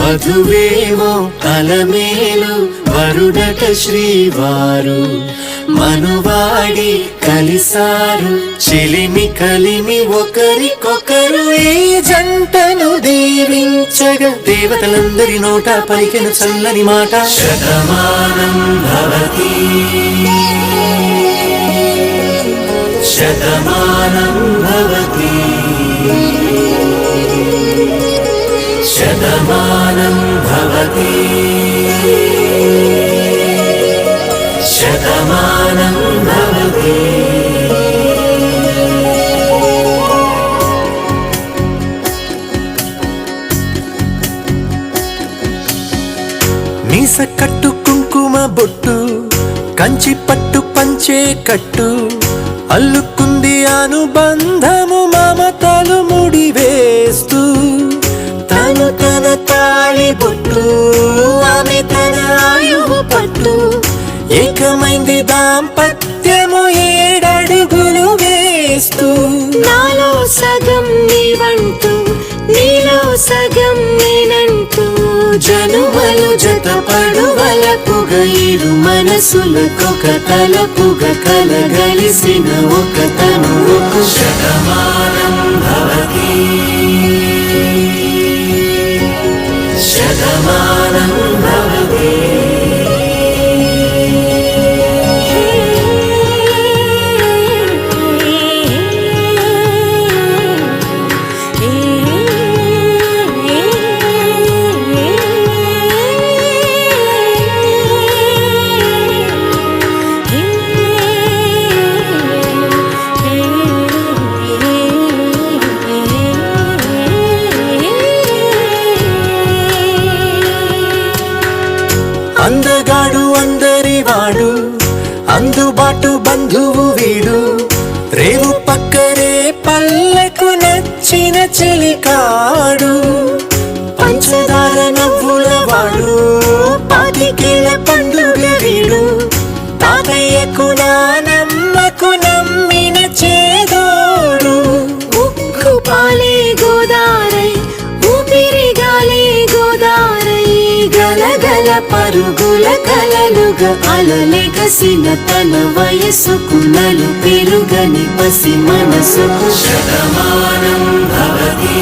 వధువేమో అలమేలు వరుడట శ్రీవారు మనువాడి కలిసారు చెలిమి కలిమి ఒకరికొకరు ఈ జంటను దీవించగా దేవతలందరి నోట పలికిన చల్లని మాట శతమానం భవతి శతమానం భవతి శతమానం భవతి శతమానం భవతి. మీస కట్టు కుంకుమ బొట్టు కంచి పట్టు పంచే కట్టు అల్లుకుంది అనుబంధము మమతలు ముడివేస్తూ తను తన తాళి బొట్టు ఆమె తన ఆయువు పట్టు ఏకమైంది దాంపత్యము 7 అడుగులు వేస్తూ నాలో సగం నీవంటూ నీలో సగం నేనంటూ జనుమలు జతపడువలపుగ ఇరు మనసులకొక తలపుగ కలగలిసిన ఒక తనువుకు శతమానం భవతి శతమానం భవతి. అందగాడు అందరివాడు అందుబాటు బంధువు వీడు రేవు పక్కరే పల్లెకు నచ్చిన చెలికాడు పంచదార నవ్వుల వాడు 25 ఏళ్ల పండుగ వీడు తాతయ్యకు నానమ్మకు నమ్మిన చేదోడు ఉక్కు పాలే గోదారై ఊపిరి గాలే గోదారై గలగల పరుగుల కలలుగా అలలెగసిన తన వయసుకు నలు పెరుగని పసి మనసుకు శతమానం భవతి